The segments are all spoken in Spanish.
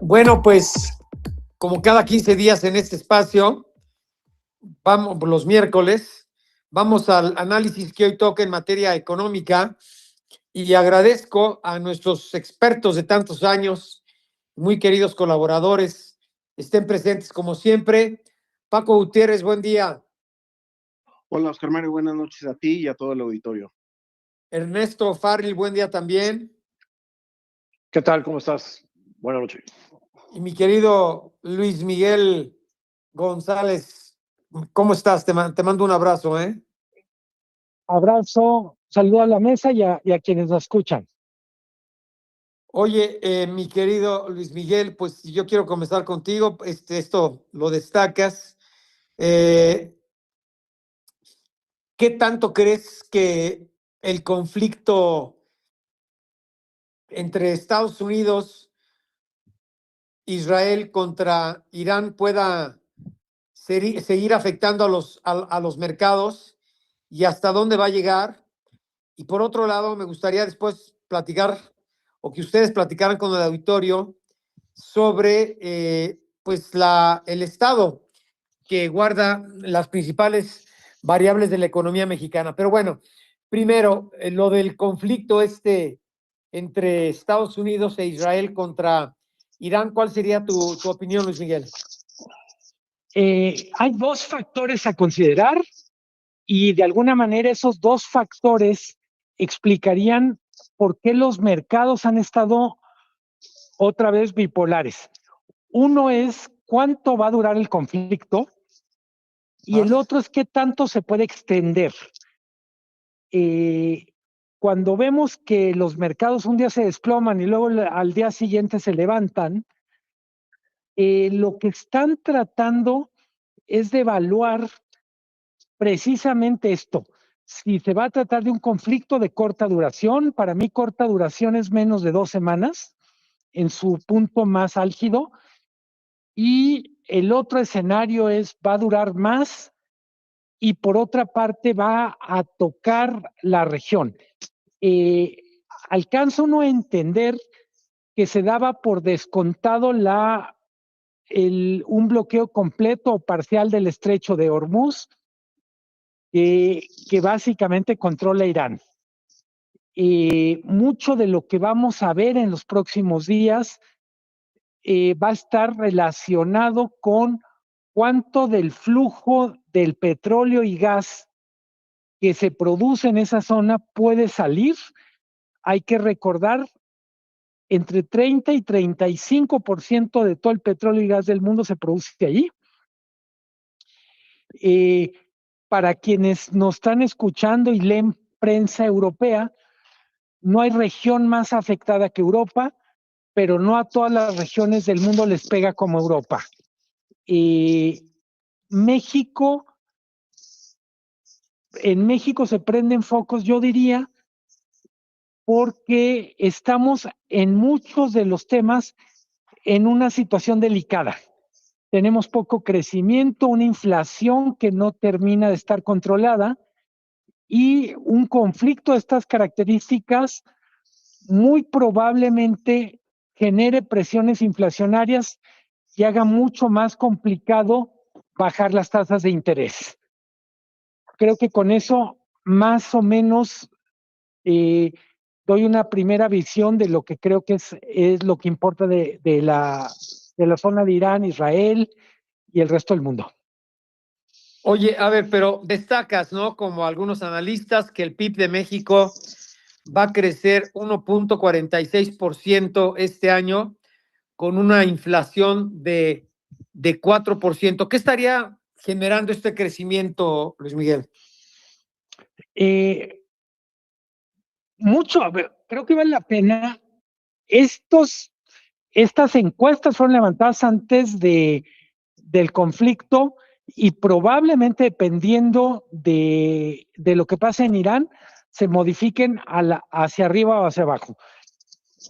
Bueno, pues como cada 15 días en este espacio, vamos los miércoles, vamos al análisis que hoy toca en materia económica y agradezco a nuestros expertos de tantos años, muy queridos colaboradores, estén presentes como siempre. Paco Gutiérrez, buen día. Hola, Oscar Mario, buenas noches a ti y a todo el auditorio. Ernesto Farril, buen día también. ¿Qué tal? ¿Cómo estás? Buenas noches. Y mi querido Luis Miguel González, ¿cómo estás? Te mando un abrazo, ¿eh? Abrazo, saludo a la mesa y a quienes nos escuchan. Oye, mi querido Luis Miguel, pues yo quiero comenzar contigo. Esto lo destacas. ¿Qué tanto crees que el conflicto entre Estados Unidos, Israel contra Irán pueda seguir afectando a los mercados y hasta dónde va a llegar? Y por otro lado, me gustaría después platicar o que ustedes platicaran con el auditorio sobre pues el estado que guarda las principales variables de la economía mexicana. Pero bueno, primero, lo del conflicto entre Estados Unidos e Israel contra Irán, ¿cuál sería tu opinión, Luis Miguel? Hay dos factores a considerar y de alguna manera esos dos factores explicarían por qué los mercados han estado otra vez bipolares. Uno es cuánto va a durar el conflicto y el otro es qué tanto se puede extender. Cuando vemos que los mercados un día se desploman y luego al día siguiente se levantan, lo que están tratando es de evaluar precisamente esto. Si se va a tratar de un conflicto de corta duración, para mí corta duración es menos de 2 semanas en su punto más álgido, y el otro escenario va a durar más y por otra parte va a tocar la región. Alcanza uno a entender que se daba por descontado un bloqueo completo o parcial del estrecho de Hormuz, que básicamente controla Irán. Mucho de lo que vamos a ver en los próximos días va a estar relacionado con cuánto del flujo del petróleo y gas que se produce en esa zona puede salir. Hay que recordar, entre 30 y 35% de todo el petróleo y gas del mundo se produce allí. Para quienes nos están escuchando y leen prensa europea, no hay región más afectada que Europa, pero no a todas las regiones del mundo les pega como Europa. En México se prenden focos, yo diría, porque estamos en muchos de los temas en una situación delicada. Tenemos poco crecimiento, una inflación que no termina de estar controlada y un conflicto de estas características muy probablemente genere presiones inflacionarias y haga mucho más complicado bajar las tasas de interés. Creo que con eso más o menos doy una primera visión de lo que creo que es lo que importa de la zona de Irán, Israel y el resto del mundo. Oye, a ver, pero destacas, ¿no? Como algunos analistas, que el PIB de México va a crecer 1.46% este año, con una inflación de 4%. ¿Qué estaría generando este crecimiento, Luis Miguel? Creo que vale la pena. Estas encuestas fueron levantadas antes del conflicto y probablemente, dependiendo de lo que pase en Irán, se modifiquen hacia arriba o hacia abajo.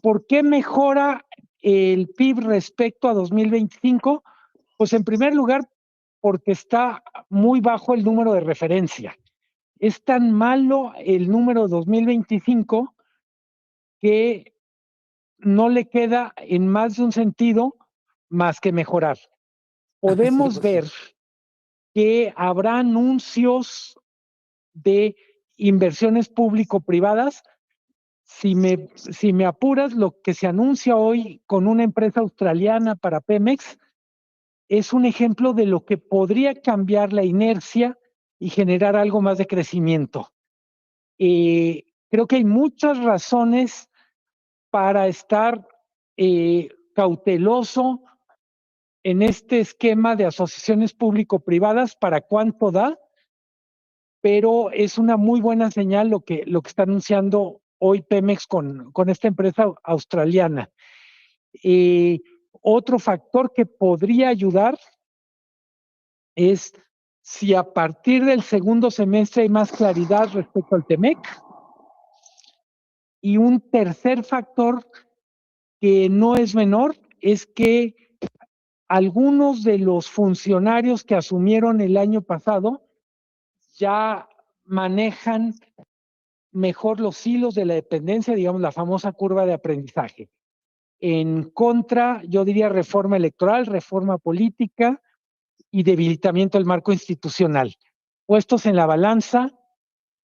¿Por qué mejora el PIB respecto a 2025? Pues en primer lugar, porque está muy bajo el número de referencia. Es tan malo el número 2025 que no le queda en más de un sentido más que mejorar. Podemos Sí, pues sí. ver que habrá anuncios de inversiones público-privadas. Si me apuras, lo que se anuncia hoy con una empresa australiana para Pemex es un ejemplo de lo que podría cambiar la inercia y generar algo más de crecimiento. Creo que hay muchas razones para estar cauteloso en este esquema de asociaciones público-privadas para cuánto da, pero es una muy buena señal lo que está anunciando hoy Pemex con esta empresa australiana. Otro factor que podría ayudar es si a partir del segundo semestre hay más claridad respecto al TEMEC. Y un tercer factor que no es menor es que algunos de los funcionarios que asumieron el año pasado ya manejan mejor los hilos de la dependencia, digamos la famosa curva de aprendizaje. En contra, yo diría reforma electoral, reforma política y debilitamiento del marco institucional. Puestos en la balanza,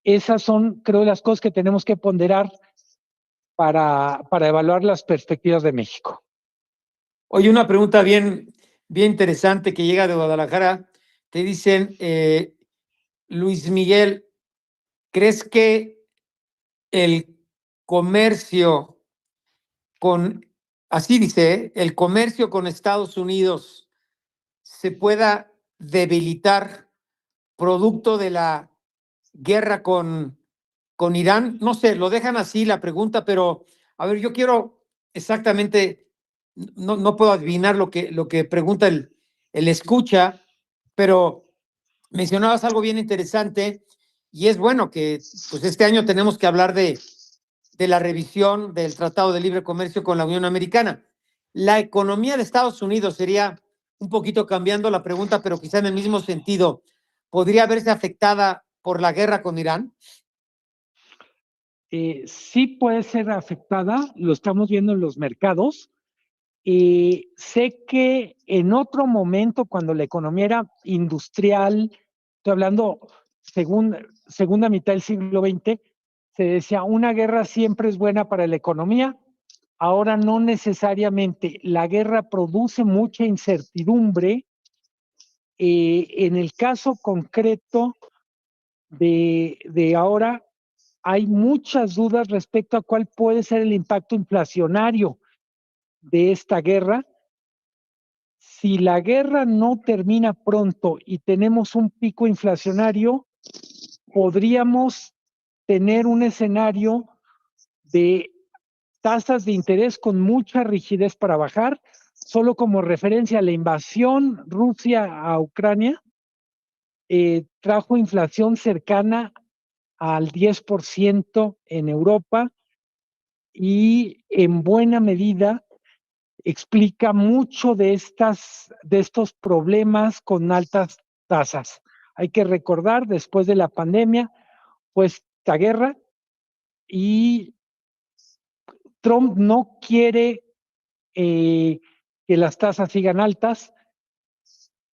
esas son, creo, las cosas que tenemos que ponderar para evaluar las perspectivas de México. Oye, una pregunta bien interesante que llega de Guadalajara. Te dicen, Luis Miguel, ¿crees que el comercio así dice, el comercio con Estados Unidos se pueda debilitar producto de la guerra con Irán? No sé, lo dejan así la pregunta, pero a ver, yo quiero exactamente, no puedo adivinar lo que pregunta el escucha, pero mencionabas algo bien interesante y es bueno que pues este año tenemos que hablar de la revisión del Tratado de Libre Comercio con la Unión Americana. La economía de Estados Unidos sería, un poquito cambiando la pregunta, pero quizá en el mismo sentido, ¿podría verse afectada por la guerra con Irán? Sí puede ser afectada, lo estamos viendo en los mercados. Sé que en otro momento, cuando la economía era industrial, estoy hablando segunda mitad del siglo XX, se decía una guerra siempre es buena para la economía. Ahora no necesariamente. La guerra produce mucha incertidumbre. En el caso concreto de ahora, hay muchas dudas respecto a cuál puede ser el impacto inflacionario de esta guerra. Si la guerra no termina pronto y tenemos un pico inflacionario, podríamos tener un escenario de tasas de interés con mucha rigidez para bajar. Solo como referencia, la invasión Rusia a Ucrania trajo inflación cercana al 10% en Europa y en buena medida explica mucho de estos problemas con altas tasas. Hay que recordar, después de la pandemia, pues esta guerra y Trump no quiere que las tasas sigan altas,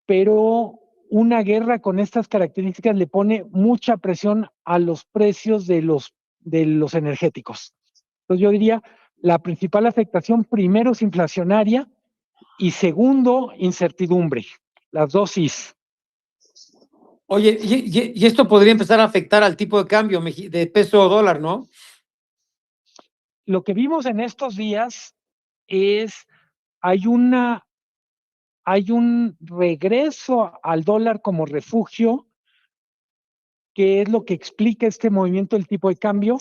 pero una guerra con estas características le pone mucha presión a los precios de los energéticos. Entonces yo diría, la principal afectación primero es inflacionaria y segundo, incertidumbre. Las dos Is. Oye, y esto podría empezar a afectar al tipo de cambio de peso o dólar, ¿no? Lo que vimos en estos días es, hay un regreso al dólar como refugio, que es lo que explica este movimiento del tipo de cambio.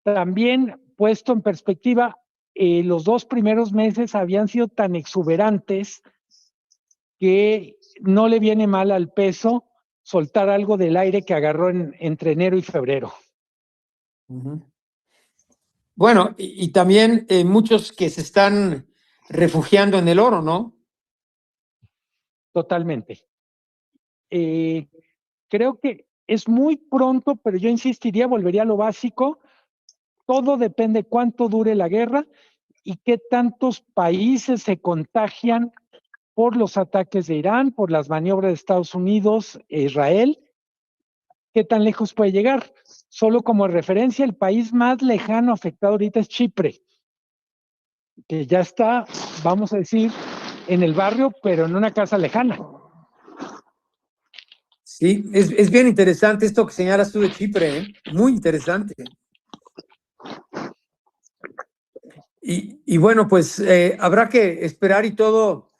También, puesto en perspectiva, los 2 primeros meses habían sido tan exuberantes que no le viene mal al peso soltar algo del aire que agarró entre enero y febrero. Bueno, y también muchos que se están refugiando en el oro, ¿no? Totalmente. Creo que es muy pronto, pero yo insistiría, volvería a lo básico. Todo depende cuánto dure la guerra y qué tantos países se contagian por los ataques de Irán, por las maniobras de Estados Unidos e Israel. ¿Qué tan lejos puede llegar? Solo como referencia, el país más lejano afectado ahorita es Chipre, que ya está, vamos a decir, en el barrio, pero en una casa lejana. Sí, es bien interesante esto que señalas tú de Chipre, ¿eh? Muy interesante. Y bueno, pues habrá que esperar y todo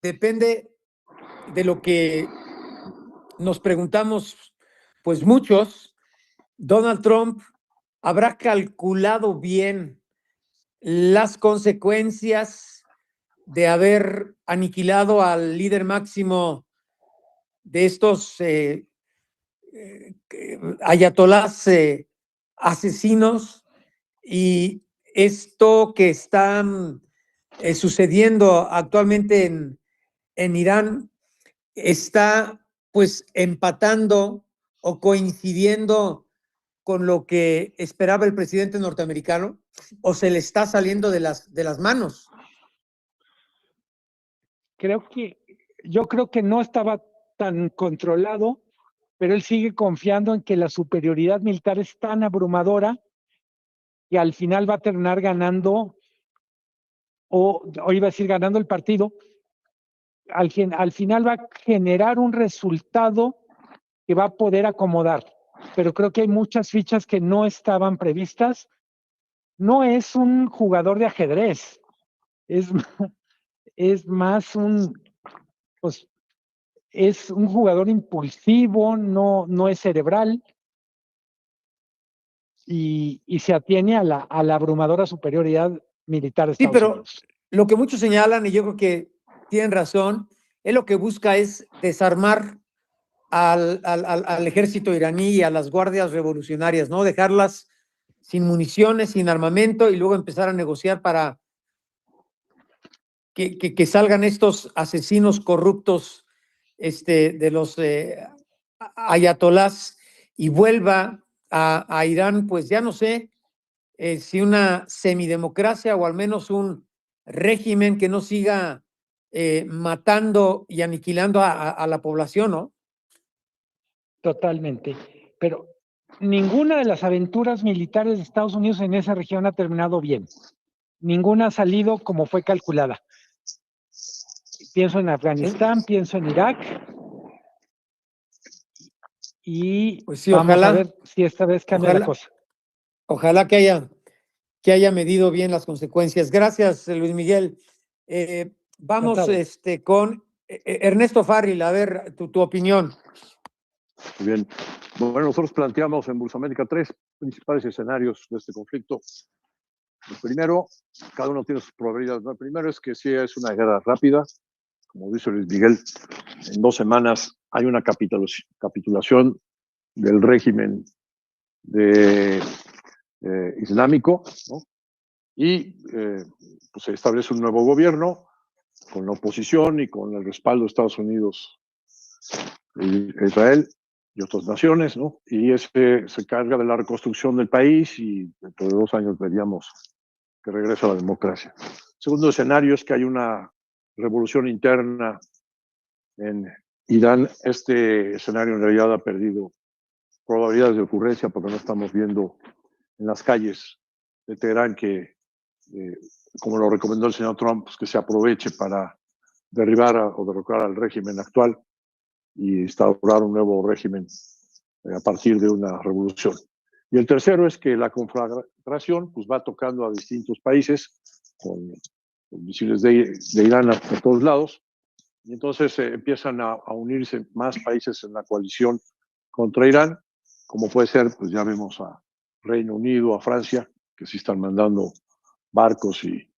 depende de lo que nos preguntamos, pues muchos. Donald Trump habrá calculado bien las consecuencias de haber aniquilado al líder máximo de estos ayatolás asesinos, y esto que está sucediendo actualmente en Irán está pues empatando o coincidiendo con lo que esperaba el presidente norteamericano, o se le está saliendo de las manos. Yo creo que no estaba tan controlado, pero él sigue confiando en que la superioridad militar es tan abrumadora que al final va a terminar ganando, o iba a decir ganando el partido, al final va a generar un resultado que va a poder acomodar, pero creo que hay muchas fichas que no estaban previstas. No es un jugador de ajedrez, es más pues, es un jugador impulsivo, no es cerebral, y se atiene a la abrumadora superioridad militar de Sí, Estados pero Unidos. lo que muchos señalan, y yo creo que tienen razón, es lo que busca es desarmar al ejército iraní y a las guardias revolucionarias, ¿no? Dejarlas sin municiones, sin armamento, y luego empezar a negociar para que salgan estos asesinos corruptos de los ayatolás, y vuelva a Irán, pues ya no sé si una semidemocracia o al menos un régimen que no siga matando y aniquilando a la población, ¿no? Totalmente. Pero ninguna de las aventuras militares de Estados Unidos en esa región ha terminado bien. Ninguna ha salido como fue calculada. Pienso en Afganistán, Sí. pienso en Irak, y Pues sí, vamos ojalá, a ver si esta vez cambia la cosa. Ojalá que haya medido bien las consecuencias. Gracias, Luis Miguel. Vamos con Ernesto Farril, a ver tu opinión. Muy bien. Bueno, nosotros planteamos en Bursa América 3 principales escenarios de este conflicto. El primero, cada uno tiene sus probabilidades, ¿no? El primero es que sí es una guerra rápida, como dice Luis Miguel, en 2 semanas hay una capitulación del régimen islámico, ¿no? Y pues se establece un nuevo gobierno con la oposición y con el respaldo de Estados Unidos, Israel y otras naciones, ¿no? Y se carga de la reconstrucción del país, y dentro de 2 años veríamos que regresa a la democracia. Segundo escenario es que hay una revolución interna en Irán. Este escenario en realidad ha perdido probabilidades de ocurrencia porque no estamos viendo en las calles de Teherán que, como lo recomendó el señor Trump, pues que se aproveche para derribar o derrocar al régimen actual y instaurar un nuevo régimen a partir de una revolución. Y el tercero es que la conflagración pues, va tocando a distintos países con misiles de Irán a todos lados, y entonces empiezan a unirse más países en la coalición contra Irán, como puede ser, pues ya vemos a Reino Unido, a Francia, que sí están mandando barcos y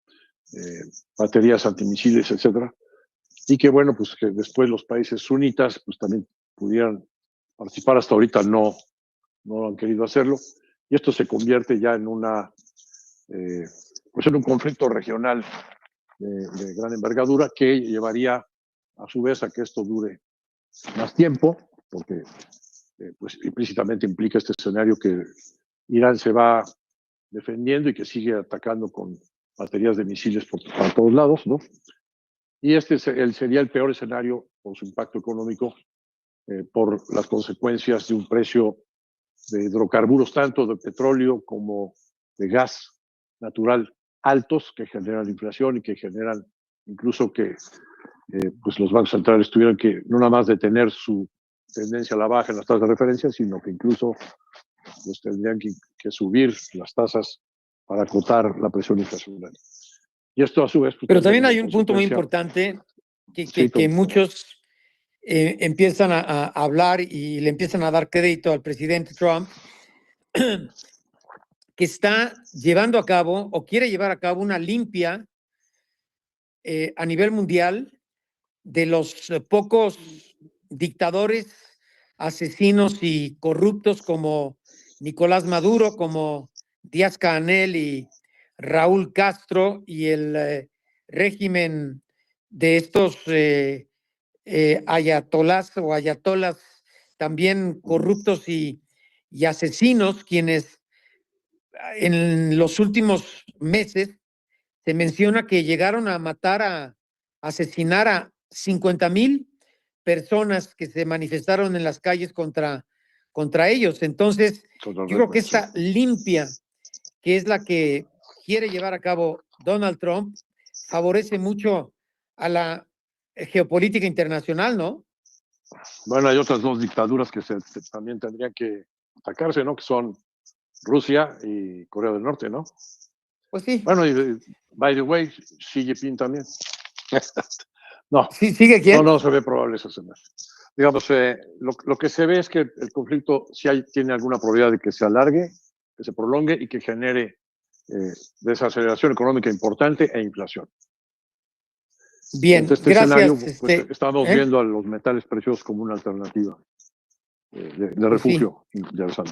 baterías antimisiles, etcétera, y que bueno, pues que después los países sunitas pues también pudieran participar. Hasta ahorita no han querido hacerlo, y esto se convierte ya en pues en un conflicto regional de gran envergadura, que llevaría a su vez a que esto dure más tiempo, porque pues implícitamente implica este escenario que Irán se va defendiendo y que sigue atacando con baterías de misiles para todos lados, ¿no? Y este sería el peor escenario por su impacto económico, por las consecuencias de un precio de hidrocarburos, tanto de petróleo como de gas natural altos, que generan inflación y que generan incluso que pues los bancos centrales tuvieran que no nada más detener su tendencia a la baja en las tasas de referencia, sino que incluso pues tendrían que subir las tasas para acotar la presión inflacionaria. Y esto a su vez... Pues, pero también hay un punto muy consecuencia... importante que muchos empiezan a hablar y le empiezan a dar crédito al presidente Trump, que está llevando a cabo o quiere llevar a cabo una limpia a nivel mundial de los pocos dictadores, asesinos y corruptos como Nicolás Maduro, como Díaz-Canel y Raúl Castro, y el régimen de estos ayatolás o ayatolas también corruptos y asesinos, quienes en los últimos meses se menciona que llegaron a matar, asesinar a 50,000 personas que se manifestaron en las calles contra ellos. Entonces, yo creo que esta limpia, que es la que quiere llevar a cabo Donald Trump, favorece mucho a la geopolítica internacional, ¿no? Bueno, hay otras dos dictaduras que también tendrían que atacarse, ¿no? Que son Rusia y Corea del Norte, ¿no? Pues sí. Bueno, y by the way, Xi Jinping también. No. ¿Sí, sigue quién? No se ve probable ese escenario. Digamos, lo que se ve es que el conflicto tiene alguna probabilidad de que se alargue, que se prolongue y que genere desaceleración económica importante e inflación. Bien, ante este gracias. Escenario, pues, estamos viendo a los metales preciosos como una alternativa de refugio interesante.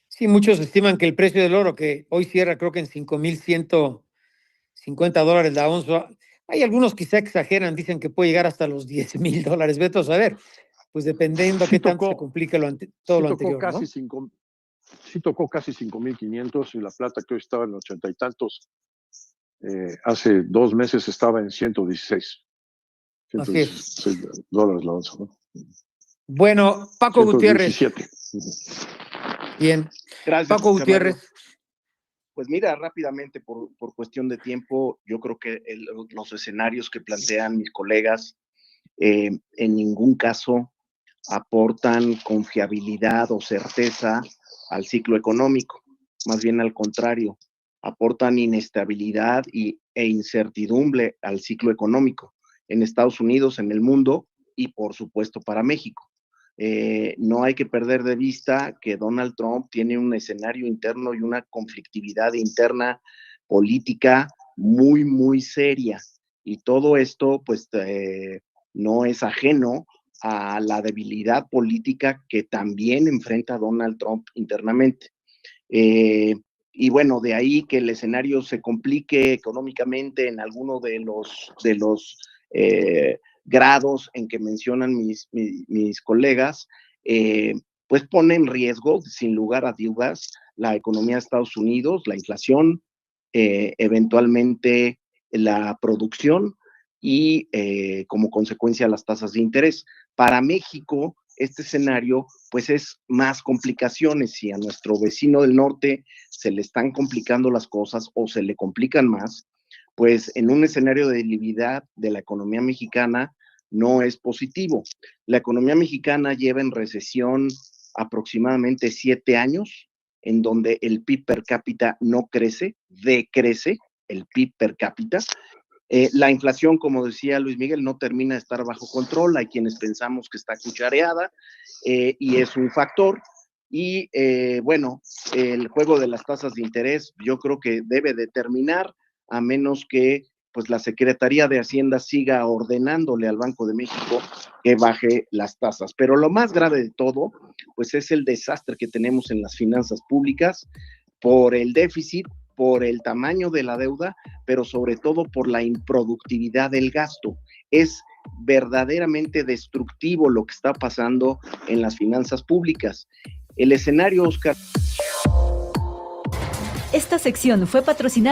Sí, muchos estiman que el precio del oro, que hoy cierra creo que en $5,150 la onza, hay algunos quizá exageran, dicen que puede llegar hasta los $10,000. Vete a saber, pues dependiendo qué tanto se complica todo lo anterior, ¿no? Sí tocó casi 5,500 y la plata que hoy estaba en 80 y tantos. Hace 2 meses estaba en 116. Así es. $116 la onza, ¿no? Bueno, Paco 117. Gutiérrez. Bien. Gracias, Paco Gutiérrez. Pues mira, rápidamente, por cuestión de tiempo, yo creo que los escenarios que plantean mis colegas en ningún caso aportan confiabilidad o certeza al ciclo económico, más bien al contrario, aportan inestabilidad e incertidumbre al ciclo económico en Estados Unidos, en el mundo y por supuesto para México. No hay que perder de vista que Donald Trump tiene un escenario interno y una conflictividad interna política muy, muy seria. Y todo esto, pues, no es ajeno a la debilidad política que también enfrenta Donald Trump internamente. Y bueno, de ahí que el escenario se complique económicamente en alguno de los grados en que mencionan mis colegas, pues pone en riesgo, sin lugar a dudas, la economía de Estados Unidos, la inflación, eventualmente la producción y como consecuencia las tasas de interés. Para México, este escenario pues es más complicaciones. Si a nuestro vecino del norte se le están complicando las cosas o se le complican más, pues en un escenario de debilidad de la economía mexicana no es positivo. La economía mexicana lleva en recesión aproximadamente 7 años, en donde el PIB per cápita no crece, decrece el PIB per cápita. La inflación, como decía Luis Miguel, no termina de estar bajo control. Hay quienes pensamos que está cuchareada y es un factor. Y bueno, el juego de las tasas de interés yo creo que debe de terminar, a menos que pues la Secretaría de Hacienda siga ordenándole al Banco de México que baje las tasas. Pero lo más grave de todo, pues es el desastre que tenemos en las finanzas públicas por el déficit, por el tamaño de la deuda, pero sobre todo por la improductividad del gasto. Es verdaderamente destructivo lo que está pasando en las finanzas públicas. El escenario, Oscar. Esta sección fue patrocinada